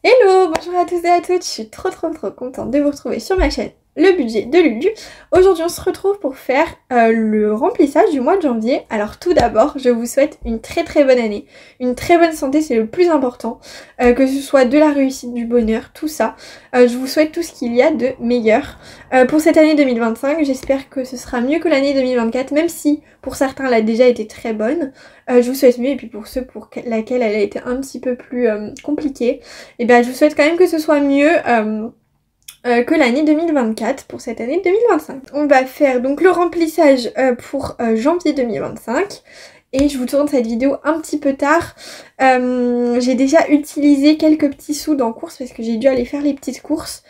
Hello, bonjour à tous et à toutes, je suis trop contente de vous retrouver sur ma chaîne Le Budget de Lulu. Aujourd'hui on se retrouve pour faire le remplissage du mois de janvier. Alors tout d'abord, je vous souhaite une très bonne année, une très bonne santé, c'est le plus important, que ce soit de la réussite, du bonheur, tout ça. Je vous souhaite tout ce qu'il y a de meilleur. Pour cette année 2025, j'espère que ce sera mieux que l'année 2024, même si pour certains elle a déjà été très bonne. Je vous souhaite mieux, et puis pour ceux pour laquelle elle a été un petit peu plus compliquée, et ben je vous souhaite quand même que ce soit mieux que l'année 2024 pour cette année 2025. On va faire donc le remplissage pour janvier 2025. Et je vous tourne cette vidéo un petit peu tard. J'ai déjà utilisé quelques petits sous dans courses parce que j'ai dû aller faire les petites courses.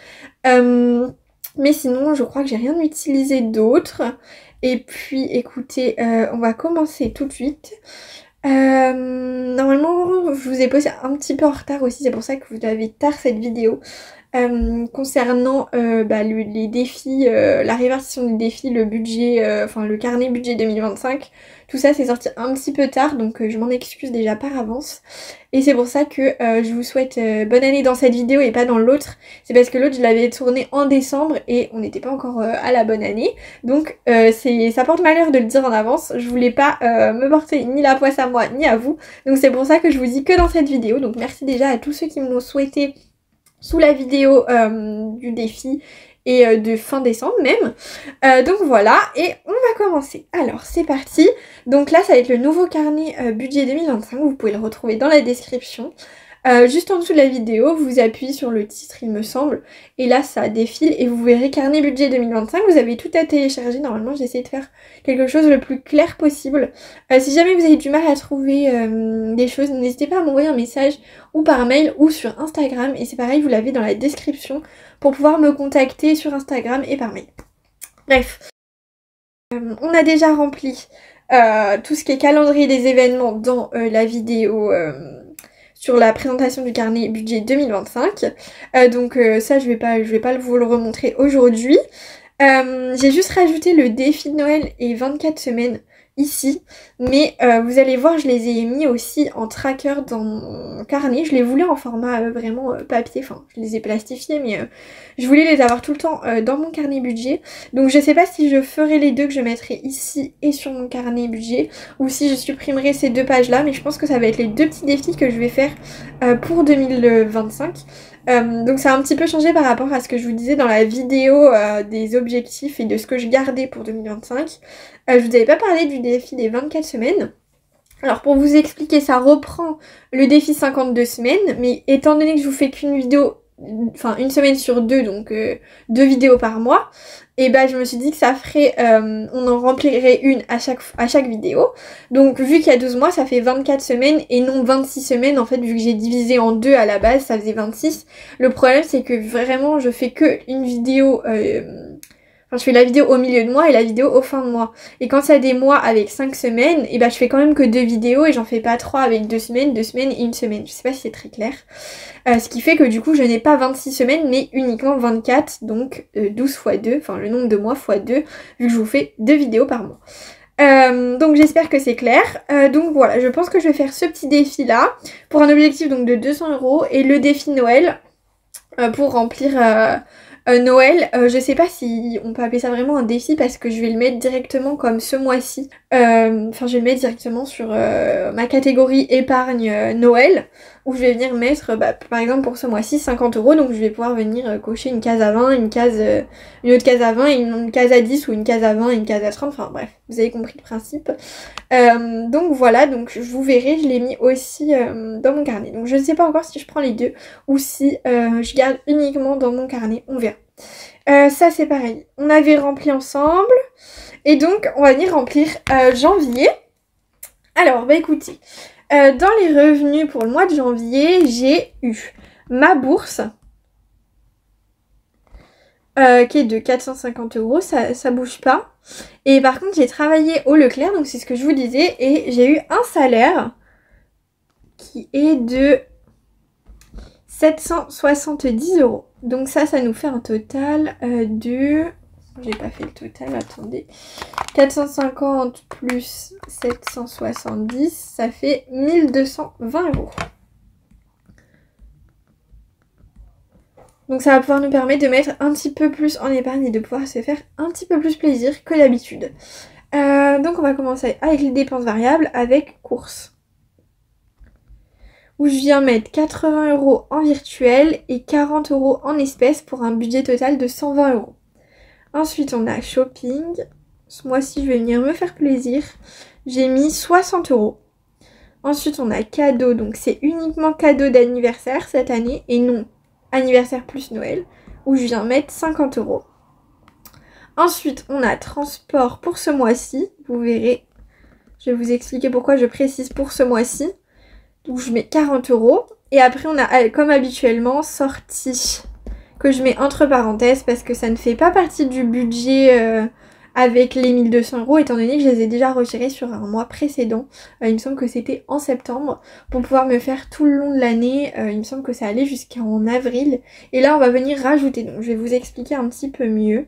Mais sinon, je crois que j'ai rien utilisé d'autre. Et puis, écoutez, on va commencer tout de suite. Normalement, je vous ai posé un petit peu en retard aussi, c'est pour ça que vous avez tard cette vidéo. Concernant les défis, la répartition des défis, le budget, enfin le carnet budget 2025, tout ça c'est sorti un petit peu tard, donc je m'en excuse déjà par avance. Et c'est pour ça que je vous souhaite bonne année dans cette vidéo et pas dans l'autre. C'est parce que l'autre je l'avais tourné en décembre et on n'était pas encore à la bonne année. Donc ça porte malheur de le dire en avance. Je voulais pas me porter ni la poisse à moi ni à vous. Donc c'est pour ça que je vous dis que dans cette vidéo. Donc merci déjà à tous ceux qui me l'ont souhaité sous la vidéo du défi et de fin décembre même. Donc voilà, et on va commencer. Alors c'est parti. Donc là ça va être le nouveau carnet budget 2025, vous pouvez le retrouver dans la description. Juste en dessous de la vidéo, vous appuyez sur le titre il me semble, et là ça défile et vous verrez carnet budget 2025, vous avez tout à télécharger. Normalement j'essaie de faire quelque chose le plus clair possible. Si jamais vous avez du mal à trouver des choses, n'hésitez pas à m'envoyer un message ou par mail ou sur Instagram, et c'est pareil, vous l'avez dans la description pour pouvoir me contacter sur Instagram et par mail. Bref, on a déjà rempli tout ce qui est calendrier des événements dans la vidéo sur la présentation du carnet budget 2025. Ça je vais pas vous le remontrer aujourd'hui. J'ai juste rajouté le défi de Noël et 24 semaines ici, mais vous allez voir, je les ai mis aussi en tracker dans mon carnet. Je les voulais en format vraiment papier, enfin je les ai plastifiés, mais je voulais les avoir tout le temps dans mon carnet budget. Donc je sais pas si je ferai les deux que je mettrai ici et sur mon carnet budget, ou si je supprimerai ces deux pages là, mais je pense que ça va être les deux petits défis que je vais faire pour 2025. Donc ça a un petit peu changé par rapport à ce que je vous disais dans la vidéo des objectifs et de ce que je gardais pour 2025. Je vous avais pas parlé du défi des 24 semaines. Alors pour vous expliquer, ça reprend le défi 52 semaines, mais étant donné que je vous fais qu'une vidéo, enfin une semaine sur deux, donc 2 vidéos par mois, et bah je me suis dit que ça ferait, on en remplirait une à chaque vidéo. Donc vu qu'il y a 12 mois, ça fait 24 semaines et non 26 semaines en fait, vu que j'ai divisé en deux à la base, ça faisait 26. Le problème c'est que vraiment je fais que une vidéo, enfin je fais la vidéo au milieu de mois et la vidéo au fin de mois. Et quand il y a des mois avec 5 semaines, et bah je fais quand même que 2 vidéos et j'en fais pas 3 avec 2 semaines, 2 semaines et 1 semaine. Je sais pas si c'est très clair. Ce qui fait que du coup je n'ai pas 26 semaines mais uniquement 24, donc 12 x 2, enfin le nombre de mois x 2, vu que je vous fais 2 vidéos par mois. Donc j'espère que c'est clair. Donc voilà, je pense que je vais faire ce petit défi là pour un objectif donc de 200 € et le défi Noël pour remplir Noël. Je sais pas si on peut appeler ça vraiment un défi parce que je vais le mettre directement comme ce mois-ci. Enfin je vais le mettre directement sur ma catégorie épargne Noël, où je vais venir mettre par exemple pour ce mois-ci 50 €, donc je vais pouvoir venir cocher une case à 20, une autre case à 20 et une case à 10, ou une case à 20 et une case à 30, enfin bref, vous avez compris le principe. Donc voilà, donc je vous verrai, je l'ai mis aussi dans mon carnet. Donc je ne sais pas encore si je prends les deux ou si je garde uniquement dans mon carnet, on verra. Ça c'est pareil, on avait rempli ensemble et donc on va venir remplir janvier. Alors bah écoutez, dans les revenus pour le mois de janvier, j'ai eu ma bourse qui est de 450 €, ça bouge pas. Et par contre j'ai travaillé au Leclerc, donc c'est ce que je vous disais, et j'ai eu un salaire qui est de 770 €. Donc ça nous fait un total de... J'ai pas fait le total, attendez. 450 plus 770, ça fait 1220 €. Donc ça va pouvoir nous permettre de mettre un petit peu plus en épargne et de pouvoir se faire un petit peu plus plaisir que d'habitude. Donc on va commencer avec les dépenses variables avec courses. Où je viens mettre 80 € en virtuel et 40 € en espèces pour un budget total de 120 €. Ensuite on a shopping. Ce mois-ci je vais venir me faire plaisir. J'ai mis 60 €. Ensuite on a cadeau, donc c'est uniquement cadeau d'anniversaire cette année et non anniversaire plus Noël, où je viens mettre 50 €. Ensuite on a transport pour ce mois-ci, vous verrez, je vais vous expliquer pourquoi je précise pour ce mois-ci, où je mets 40 €. Et après on a comme habituellement sortie, que je mets entre parenthèses parce que ça ne fait pas partie du budget avec les 1200 € étant donné que je les ai déjà retirés sur un mois précédent. Il me semble que c'était en septembre pour pouvoir me faire tout le long de l'année. Il me semble que ça allait jusqu'en avril. Et là on va venir rajouter, donc je vais vous expliquer un petit peu mieux.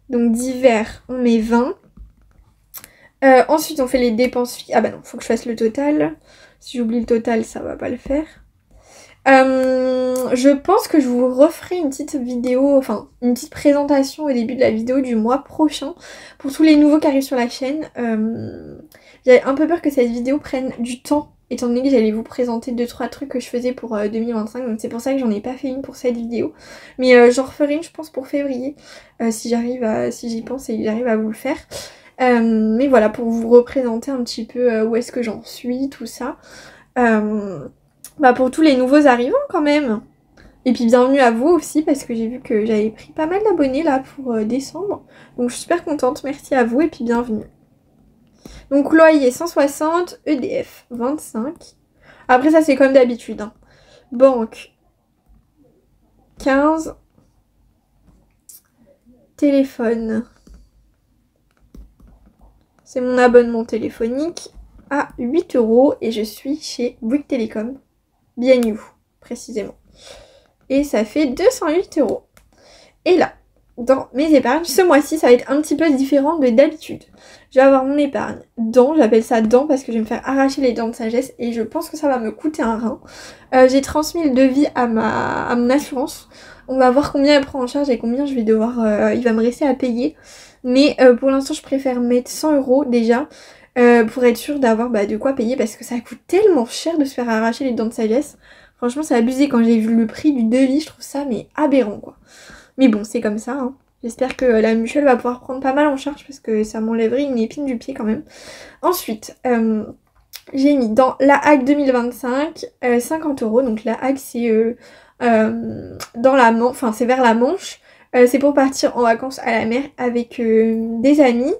Donc d'hiver on met 20. Ensuite on fait les dépenses... Ah bah non, faut que je fasse le total. Si j'oublie le total ça va pas le faire. Je pense que je vous referai une petite vidéo, enfin une petite présentation au début de la vidéo du mois prochain pour tous les nouveaux qui arrivent sur la chaîne. J'avais un peu peur que cette vidéo prenne du temps étant donné que j'allais vous présenter 2-3 trucs que je faisais pour 2025, donc c'est pour ça que j'en ai pas fait une pour cette vidéo. Mais j'en referai une je pense pour février si j'y pense et j'arrive à vous le faire. Mais voilà, pour vous représenter un petit peu où est-ce que j'en suis, tout ça. Bah pour tous les nouveaux arrivants quand même. Et puis bienvenue à vous aussi parce que j'ai vu que j'avais pris pas mal d'abonnés là pour décembre. Donc je suis super contente, merci à vous et puis bienvenue. Donc loyer 160, EDF 25. Après ça c'est comme d'habitude. Hein. Banque 15. Téléphone. C'est mon abonnement téléphonique à 8 € et je suis chez Bouygues Télécom. Bien you, précisément. Et ça fait 208 €. Et là, dans mes épargnes, ce mois-ci, ça va être un petit peu différent de d'habitude. Je vais avoir mon épargne dents, j'appelle ça dents parce que je vais me faire arracher les dents de sagesse et je pense que ça va me coûter un rein. J'ai transmis le devis à mon assurance. On va voir combien elle prend en charge et combien je vais devoir... il va me rester à payer. Mais pour l'instant, je préfère mettre 100 € déjà. Pour être sûre d'avoir de quoi payer parce que ça coûte tellement cher de se faire arracher les dents de sagesse. Franchement c'est abusé, quand j'ai vu le prix du devis je trouve ça mais aberrant quoi. Mais bon c'est comme ça hein. J'espère que la mutuelle va pouvoir prendre pas mal en charge parce que ça m'enlèverait une épine du pied quand même. Ensuite j'ai mis dans la HAC 2025 50 €, donc la HAC c'est dans la Manche, enfin c'est vers la Manche. C'est pour partir en vacances à la mer avec des amis.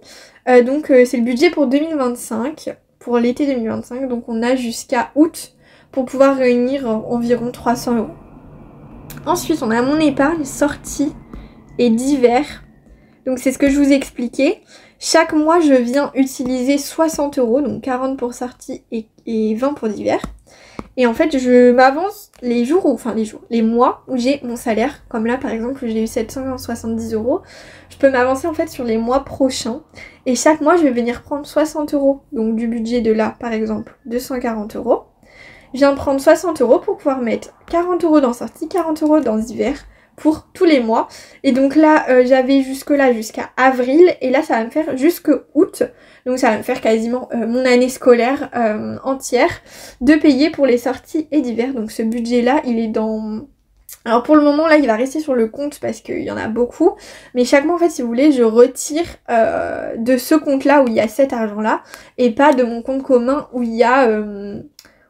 Donc c'est le budget pour 2025, pour l'été 2025. Donc on a jusqu'à août pour pouvoir réunir environ 300 €. Ensuite on a mon épargne sortie et d'hiver. Donc c'est ce que je vous expliquais. Chaque mois je viens utiliser 60 €, donc 40 pour sortie et 20 pour d'hiver. Et en fait je m'avance les mois où j'ai mon salaire, comme là par exemple où j'ai eu 770 €, je peux m'avancer en fait sur les mois prochains et chaque mois je vais venir prendre 60 €, donc du budget de là par exemple 240 €. Je viens prendre 60 € pour pouvoir mettre 40 € dans sortie, 40 € dans hiver pour tous les mois. Et donc là j'avais jusqu'à avril et là ça va me faire jusqu'à août. Donc ça va me faire quasiment mon année scolaire entière de payer pour les sorties et d'hiver. Donc ce budget là il est dans... Alors pour le moment là il va rester sur le compte parce qu'il y en a beaucoup. Mais chaque mois en fait si vous voulez je retire de ce compte là où il y a cet argent là. Et pas de mon compte commun où il y a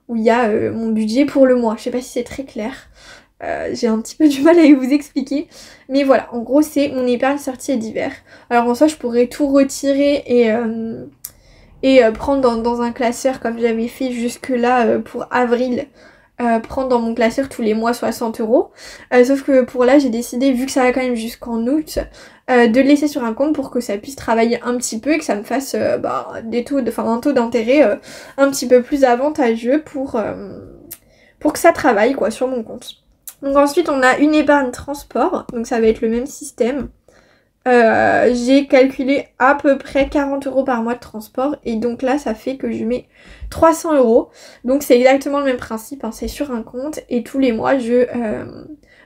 mon budget pour le mois. Je sais pas si c'est très clair. J'ai un petit peu du mal à vous expliquer. Mais voilà, en gros c'est mon épargne sortie et d'hiver. Alors en soi je pourrais tout retirer et prendre dans un classeur comme j'avais fait jusque là pour avril. Prendre dans mon classeur tous les mois 60 €. Sauf que pour là j'ai décidé, vu que ça va quand même jusqu'en août, de le laisser sur un compte pour que ça puisse travailler un petit peu et que ça me fasse un taux d'intérêt un petit peu plus avantageux pour que ça travaille quoi sur mon compte. Donc ensuite on a une épargne transport, donc ça va être le même système. j'ai calculé à peu près 40 € par mois de transport et donc là ça fait que je mets 300 €. Donc c'est exactement le même principe, hein, c'est sur un compte et tous les mois je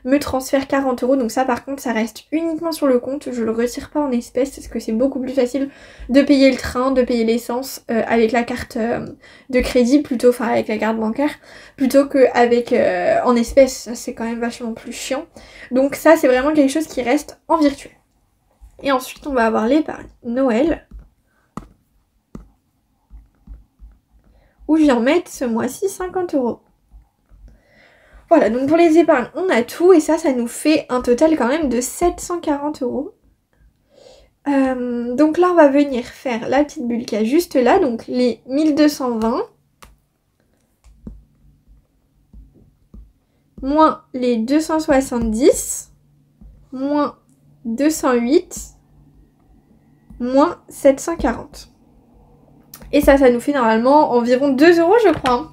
me transfère 40 €. Donc ça par contre ça reste uniquement sur le compte, je le retire pas en espèces parce que c'est beaucoup plus facile de payer le train, de payer l'essence avec la carte de crédit plutôt, enfin avec la carte bancaire plutôt qu'avec en espèces, ça c'est quand même vachement plus chiant. Donc ça c'est vraiment quelque chose qui reste en virtuel. Et ensuite, on va avoir l'épargne Noël, où je viens mettre ce mois-ci 50 €. Voilà, donc pour les épargnes, on a tout, et ça nous fait un total quand même de 740 €. Donc là, on va venir faire la petite bulle qu'il y a juste là, donc les 1220, moins les 270, moins 208, moins 740. Et ça nous fait normalement environ 2 € je crois.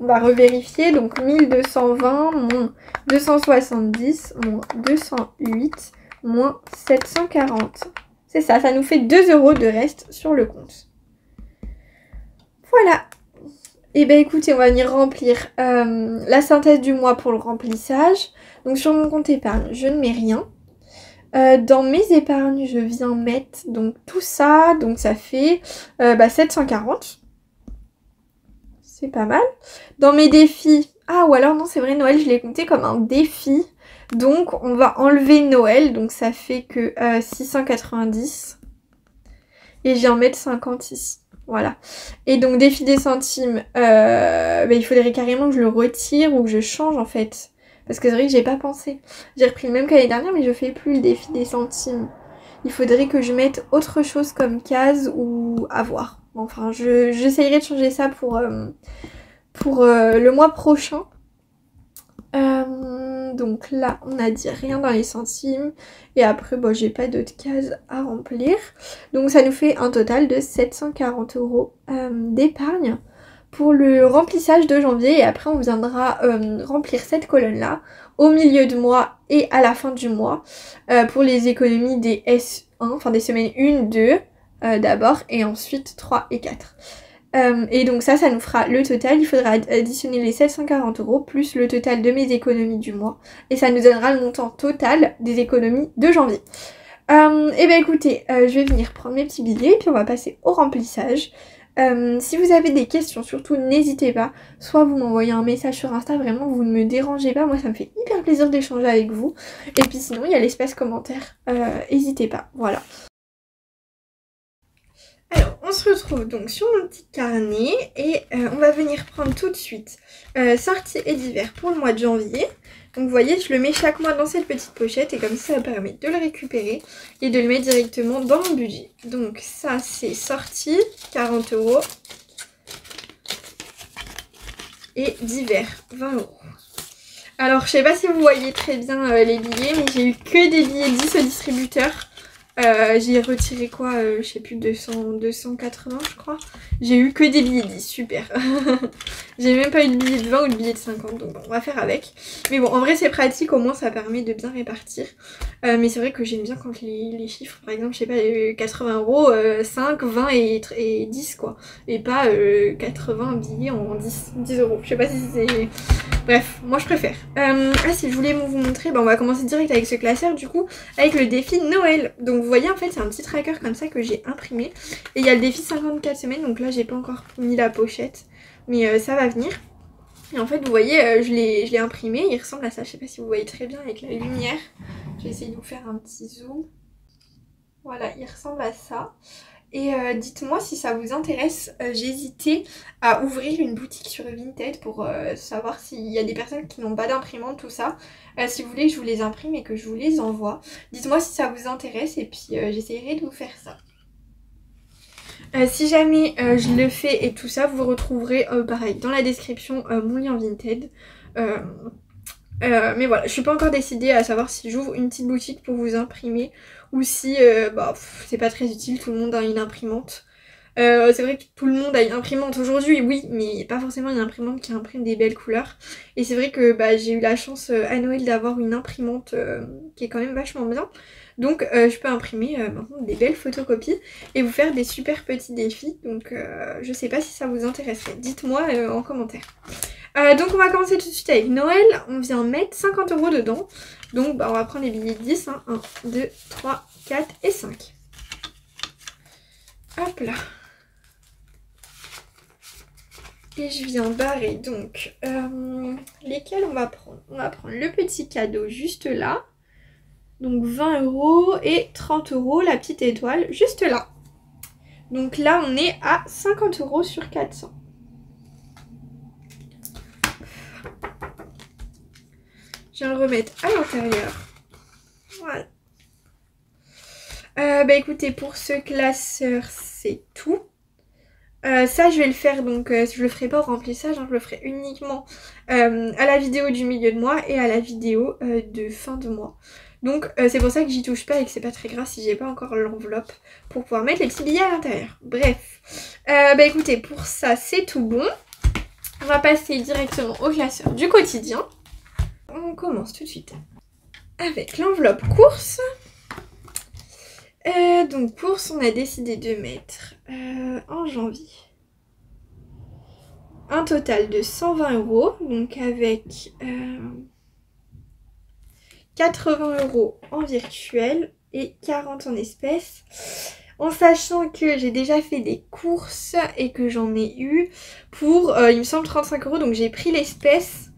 On va revérifier, donc 1220 moins 270 moins 208 moins 740. C'est ça nous fait 2 € de reste sur le compte. Voilà. Et ben écoutez, on va venir remplir la synthèse du mois pour le remplissage. Donc sur mon compte épargne, je ne mets rien. Dans mes épargnes, je viens mettre donc tout ça, donc ça fait 740. C'est pas mal. Dans mes défis, ou alors non c'est vrai, Noël je l'ai compté comme un défi. Donc on va enlever Noël, donc ça fait que 690. Et je viens mettre 50 ici. Voilà. Et donc défi des centimes, il faudrait carrément que je le retire ou que je change en fait. Parce que c'est vrai que j'ai pas pensé. J'ai repris le même que l'année dernière, mais je fais plus le défi des centimes. Il faudrait que je mette autre chose comme case ou à voir. Enfin, j'essayerai de changer ça pour le mois prochain. Donc là, on a dit rien dans les centimes. Et après, j'ai pas d'autres cases à remplir. Donc ça nous fait un total de 740 € d'épargne pour le remplissage de janvier. Et après, on viendra remplir cette colonne-là au milieu du mois et à la fin du mois pour les économies des S1, enfin des semaines 1, 2 d'abord, et ensuite 3 et 4. Et donc ça nous fera le total. Il faudra additionner les 740 € plus le total de mes économies du mois. Et ça nous donnera le montant total des économies de janvier. Et ben écoutez, je vais venir prendre mes petits billets et puis on va passer au remplissage. Si vous avez des questions, surtout n'hésitez pas. Soit vous m'envoyez un message sur Insta, vraiment vous ne me dérangez pas. Moi ça me fait hyper plaisir d'échanger avec vous. Et puis sinon il y a l'espace commentaire. N'hésitez pas, voilà. Alors, on se retrouve donc sur mon petit carnet et on va venir prendre tout de suite sorties et d'hiver pour le mois de janvier. Donc vous voyez, je le mets chaque mois dans cette petite pochette et comme ça permet de le récupérer et de le mettre directement dans mon budget. Donc ça c'est sorties, 40 € et d'hiver, 20 €. Alors je sais pas si vous voyez très bien les billets, mais j'ai eu que des billets 10 au distributeur. J'ai retiré quoi, je sais plus, 280 je crois. J'ai eu que des billets 10, super. J'ai même pas eu de billets de 20 ou de billets de 50, donc bon, on va faire avec. Mais bon, en vrai c'est pratique, au moins ça permet de bien répartir. Mais c'est vrai que j'aime bien quand les chiffres, par exemple, je sais pas, 80 €, 5, 20 et 10 quoi. Et pas 80 billets en 10 €. Je sais pas si c'est... Bref, moi je préfère. Si je voulais vous montrer, on va commencer direct avec ce classeur du coup, avec le défi Noël. Donc vous voyez en fait c'est un petit tracker comme ça que j'ai imprimé. Et il y a le défi 54 semaines, donc là j'ai pas encore mis la pochette, mais ça va venir. Et en fait vous voyez, je l'ai imprimé, il ressemble à ça, je sais pas si vous voyez très bien avec la lumière. Je vais essayer de vous faire un petit zoom. Voilà, il ressemble à ça. Et dites-moi si ça vous intéresse, j'ai hésité à ouvrir une boutique sur Vinted pour savoir s'il y a des personnes qui n'ont pas d'imprimante, tout ça. Si vous voulez que je vous les imprime et que je vous les envoie, dites-moi si ça vous intéresse et puis j'essayerai de vous faire ça. Si jamais je le fais et tout ça, vous retrouverez pareil dans la description mon lien Vinted. Mais voilà, je suis pas encore décidée à savoir si j'ouvre une petite boutique pour vous imprimer ou si c'est pas très utile, tout le monde a une imprimante. C'est vrai que tout le monde a une imprimante aujourd'hui, oui, mais pas forcément une imprimante qui imprime des belles couleurs. Et c'est vrai que bah, j'ai eu la chance à Noël d'avoir une imprimante qui est quand même vachement bien. Donc je peux imprimer maintenant des belles photocopies et vous faire des super petits défis. Donc je sais pas si ça vous intéresserait. Dites-moi en commentaire. Donc on va commencer tout de suite avec Noël. On vient mettre 50 € dedans. Donc bah, on va prendre les billets de 10. Hein. 1, 2, 3, 4 et 5. Hop là. Et je viens barrer donc lesquels on va prendre. On va prendre le petit cadeau juste là. Donc 20 € et 30 € la petite étoile juste là. Donc là on est à 50 € sur 400. Je viens le remettre à l'intérieur. Voilà. Bah écoutez, pour ce classeur c'est tout. Ça je vais le faire donc, je le ferai pas au remplissage, hein, je le ferai uniquement à la vidéo du milieu de mois et à la vidéo de fin de mois. Donc c'est pour ça que j'y touche pas et que c'est pas très grave si j'ai pas encore l'enveloppe pour pouvoir mettre les petits billets à l'intérieur. Bref, bah écoutez, pour ça c'est tout bon. On va passer directement au classeur du quotidien. On commence tout de suite avec l'enveloppe course. Donc course, on a décidé de mettre en janvier un total de 120 €, donc avec 80 € en virtuel et 40 en espèces. En sachant que j'ai déjà fait des courses et que j'en ai eu pour, il me semble, 35 €, donc j'ai pris l'espèce.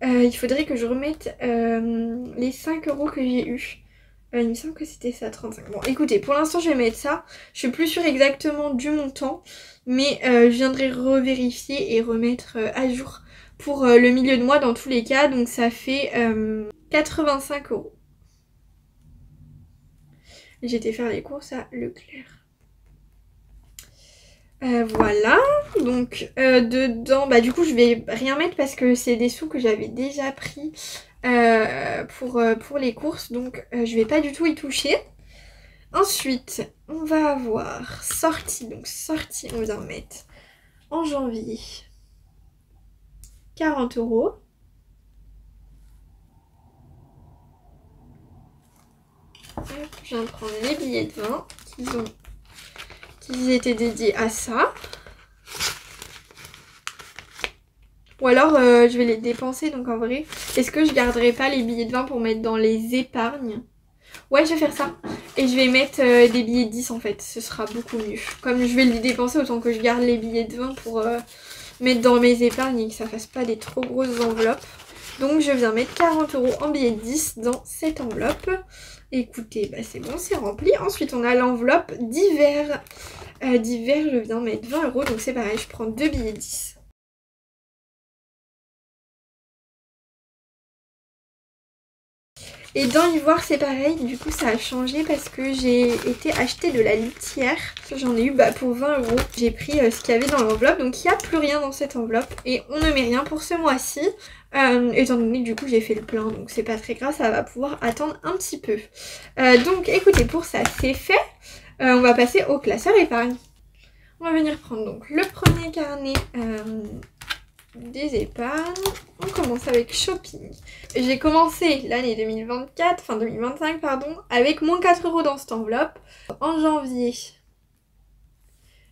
Il faudrait que je remette les 5 € que j'ai eu. Il me semble que c'était ça, 35. Bon, écoutez, pour l'instant, je vais mettre ça. Je suis plus sûre exactement du montant, mais je viendrai revérifier et remettre à jour pour le milieu de mois dans tous les cas. Donc, ça fait 85 €. J'ai été faire les courses à Leclerc. Voilà, donc dedans, bah du coup, je vais rien mettre parce que c'est des sous que j'avais déjà pris pour les courses, donc je vais pas du tout y toucher. Ensuite, on va avoir sortie, donc sortie, on vient mettre en janvier 40 €. Je viens de prendre les billets de vin qui étaient dédiés à ça. Ou alors je vais les dépenser, donc en vrai, est-ce que je garderai pas les billets de vin pour mettre dans les épargnes? Ouais, je vais faire ça. Et je vais mettre des billets de 10 en fait, ce sera beaucoup mieux. Comme je vais les dépenser, autant que je garde les billets de 20 pour mettre dans mes épargnes et que ça fasse pas des trop grosses enveloppes. Donc je viens mettre 40 € en billets de 10 dans cette enveloppe. Écoutez, bah c'est bon, c'est rempli. Ensuite on a l'enveloppe d'hiver. D'hiver, je viens mettre 20 €, donc c'est pareil, je prends 2 billets de 10. Et dans l'ivoire c'est pareil, du coup ça a changé parce que j'ai été acheter de la litière. J'en ai eu pour 20 €. J'ai pris ce qu'il y avait dans l'enveloppe, donc il n'y a plus rien dans cette enveloppe. Et on ne met rien pour ce mois-ci. Étant donné que du coup j'ai fait le plein, donc c'est pas très grave, ça va pouvoir attendre un petit peu. Donc écoutez, pour ça c'est fait. On va passer au classeur épargne. On va venir prendre donc le premier carnet des épargnes. On commence avec shopping. J'ai commencé l'année 2025 pardon, avec moins 4 € dans cette enveloppe. En janvier,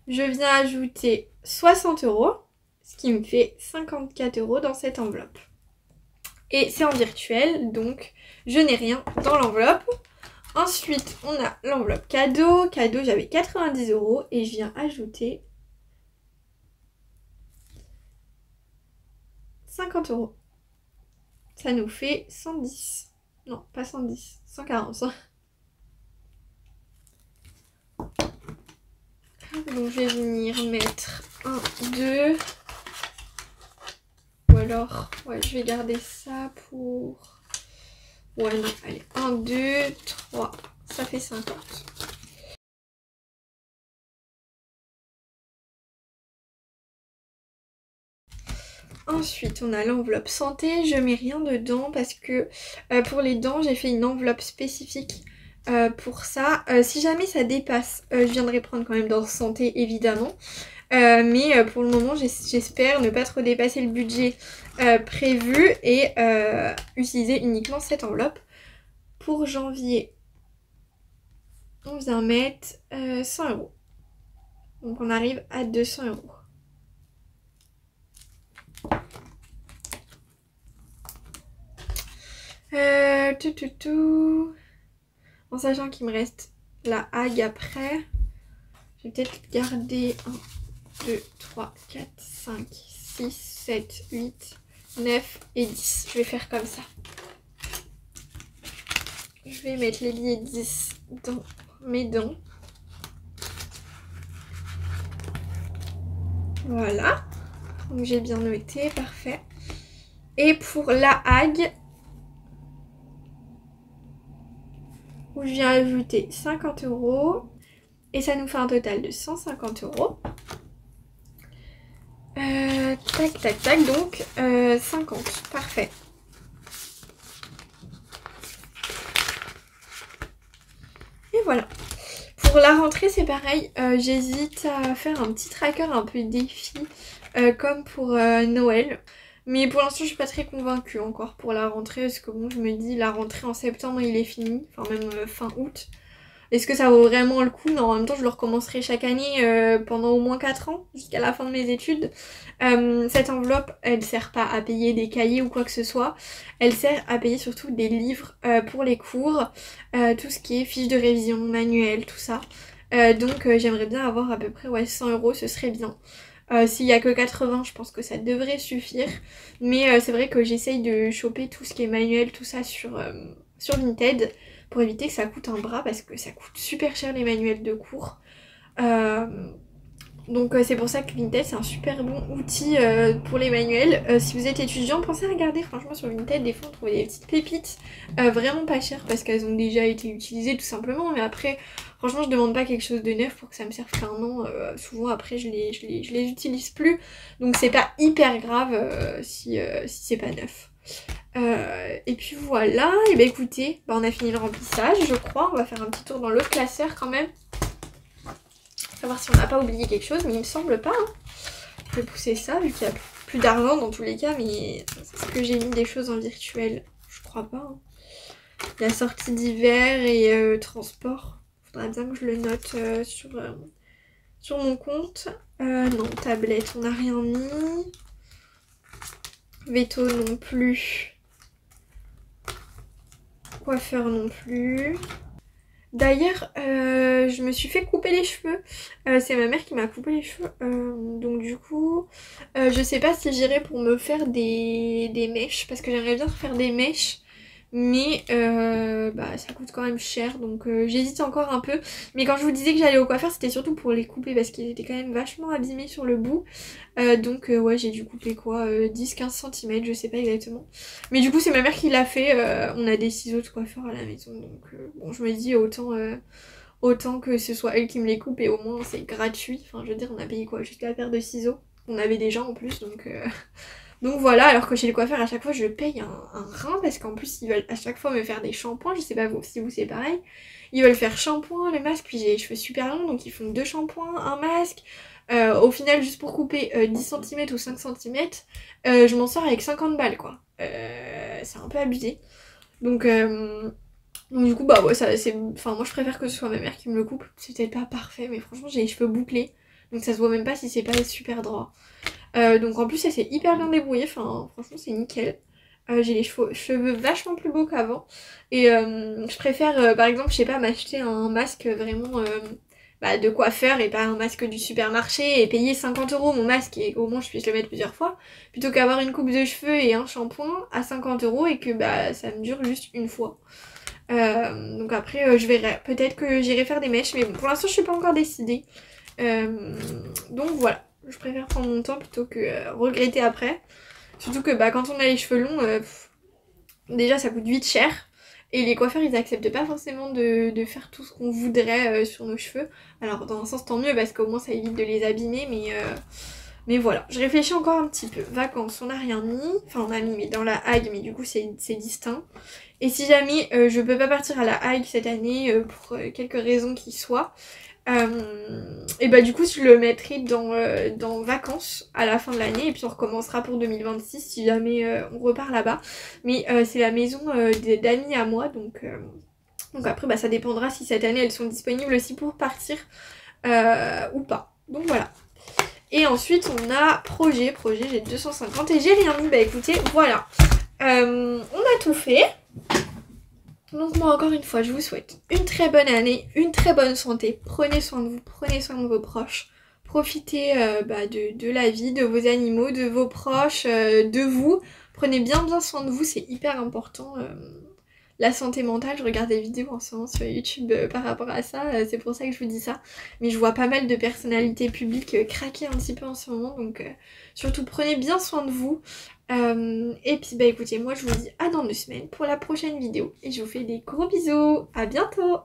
je viens ajouter 60 €, ce qui me fait 54 € dans cette enveloppe. Et c'est en virtuel, donc je n'ai rien dans l'enveloppe. Ensuite, on a l'enveloppe cadeau. Cadeau, j'avais 90 € et je viens ajouter 50 €. Ça nous fait 110. Non, pas 110. 140. Donc je vais venir mettre 1, 2. Ou alors, ouais, je vais garder ça pour... Ouais, non, allez. 1, 2, 3. Ça fait 50. Ensuite, on a l'enveloppe santé. Je mets rien dedans parce que pour les dents, j'ai fait une enveloppe spécifique pour ça. Si jamais ça dépasse, je viendrai prendre quand même dans santé évidemment. Mais pour le moment j'espère ne pas trop dépasser le budget prévu et utiliser uniquement cette enveloppe. Pour janvier, on vient mettre 100 €. Donc on arrive à 200 €. En sachant qu'il me reste la Hague après, je vais peut-être garder 1, 2, 3, 4, 5, 6, 7, 8, 9 et 10. Je vais faire comme ça. Je vais mettre les billets 10 dans mes dents. Voilà. Donc j'ai bien noté, parfait. Et pour la Hague, où je viens ajouter 50 € et ça nous fait un total de 150 €. Tac tac tac, donc 50, parfait. Et voilà. Pour la rentrée c'est pareil, j'hésite à faire un petit tracker un peu défi comme pour Noël. Mais pour l'instant je suis pas très convaincue encore pour la rentrée parce que bon je me dis la rentrée en septembre il est fini, enfin même fin août. Est-ce que ça vaut vraiment le coup? Non, en même temps je le recommencerai chaque année pendant au moins 4 ans jusqu'à la fin de mes études. Cette enveloppe elle sert pas à payer des cahiers ou quoi que ce soit, elle sert à payer surtout des livres pour les cours, tout ce qui est fiches de révision, manuels, tout ça. Donc j'aimerais bien avoir à peu près 100 €, ce serait bien. S'il y a que 80, je pense que ça devrait suffire. Mais c'est vrai que j'essaye de choper tout ce qui est manuel, tout ça sur Vinted pour éviter que ça coûte un bras parce que ça coûte super cher les manuels de cours. Donc c'est pour ça que Vinted c'est un super bon outil pour les manuels. Si vous êtes étudiant, pensez à regarder franchement sur Vinted, des fois on trouve des petites pépites vraiment pas chères parce qu'elles ont déjà été utilisées tout simplement. Mais après franchement je demande pas quelque chose de neuf pour que ça me serve qu'un an. Souvent après je les utilise plus. Donc c'est pas hyper grave si c'est pas neuf. Et puis voilà, et bah écoutez, on a fini le remplissage je crois. On va faire un petit tour dans l'autre classeur quand même. Savoir si on n'a pas oublié quelque chose, mais il me semble pas. Hein. Je vais pousser ça vu qu'il n'y a plus d'argent dans tous les cas, mais est-ce que j'ai mis des choses en virtuel? Je crois pas. Hein. La sortie d'hiver et transport. Faudrait bien que je le note sur mon compte. Non, tablette, on n'a rien mis. Veto non plus. Coiffeur non plus. D'ailleurs, je me suis fait couper les cheveux. C'est ma mère qui m'a coupé les cheveux. Donc du coup, je sais pas si j'irai pour me faire des mèches. Parce que j'aimerais bien faire des mèches. Mais ça coûte quand même cher. Donc j'hésite encore un peu. Mais quand je vous disais que j'allais au coiffeur, c'était surtout pour les couper. Parce qu'ils étaient quand même vachement abîmés sur le bout. Donc ouais, j'ai dû couper quoi 10-15 cm, je sais pas exactement. Mais du coup c'est ma mère qui l'a fait. On a des ciseaux de coiffeur à la maison. Donc bon, je me dis autant que ce soit elle qui me les coupe. Et au moins c'est gratuit. Enfin je veux dire, on a payé quoi? Juste la paire de ciseaux. On avait déjà en plus. Donc voilà, alors que chez le coiffeur à chaque fois je paye un rein. Parce qu'en plus ils veulent à chaque fois me faire des shampoings. Je sais pas si vous c'est pareil. Ils veulent faire shampoing, le masque. Puis j'ai les cheveux super longs. Donc ils font 2 shampoings, un masque. Au final, juste pour couper 10 cm ou 5 cm, je m'en sors avec 50 balles quoi. C'est un peu abusé. Donc du coup, bah ouais, ça c'est. Enfin, moi je préfère que ce soit ma mère qui me le coupe. C'est peut-être pas parfait, mais franchement, j'ai les cheveux bouclés. Donc ça se voit même pas si c'est pas super droit. Donc en plus, elle s'est hyper bien débrouillée. Enfin, franchement, c'est nickel. J'ai les cheveux vachement plus beaux qu'avant. Et je préfère, par exemple, je sais pas, m'acheter un masque vraiment de coiffeur et pas un masque du supermarché et payer 50 € mon masque et au moins je puisse le mettre plusieurs fois. Plutôt qu'avoir une coupe de cheveux et un shampoing à 50 € et que ça me dure juste une fois. Donc après, je verrai. Peut-être que j'irai faire des mèches, mais bon, pour l'instant, je suis pas encore décidée. Donc voilà. Je préfère prendre mon temps plutôt que regretter après. Surtout que quand on a les cheveux longs, déjà ça coûte vite cher. Et les coiffeurs ils acceptent pas forcément de faire tout ce qu'on voudrait sur nos cheveux. Alors dans un sens tant mieux parce qu'au moins ça évite de les abîmer, Mais voilà, je réfléchis encore un petit peu. Vacances, on n'a rien mis. Enfin, on a mis mais dans la Hague, mais du coup, c'est distinct. Et si jamais je peux pas partir à la Hague cette année, pour quelques raisons qui soient, et bah du coup, je le mettrai dans vacances à la fin de l'année. Et puis on recommencera pour 2026 si jamais on repart là-bas. Mais c'est la maison d'amis à moi, donc après, bah, ça dépendra si cette année elles sont disponibles aussi pour partir ou pas. Donc voilà. Et ensuite on a projet, j'ai 250 et j'ai rien mis. Bah écoutez, voilà. On a tout fait. Donc moi encore une fois je vous souhaite une très bonne année, une très bonne santé. Prenez soin de vous, prenez soin de vos proches. Profitez de la vie, de vos animaux, de vos proches, de vous. Prenez bien soin de vous, c'est hyper important. La santé mentale, je regarde des vidéos en ce moment sur YouTube par rapport à ça, c'est pour ça que je vous dis ça. Mais je vois pas mal de personnalités publiques craquer un petit peu en ce moment, donc surtout prenez bien soin de vous. Et puis bah écoutez, moi je vous dis à dans 2 semaines pour la prochaine vidéo et je vous fais des gros bisous, à bientôt.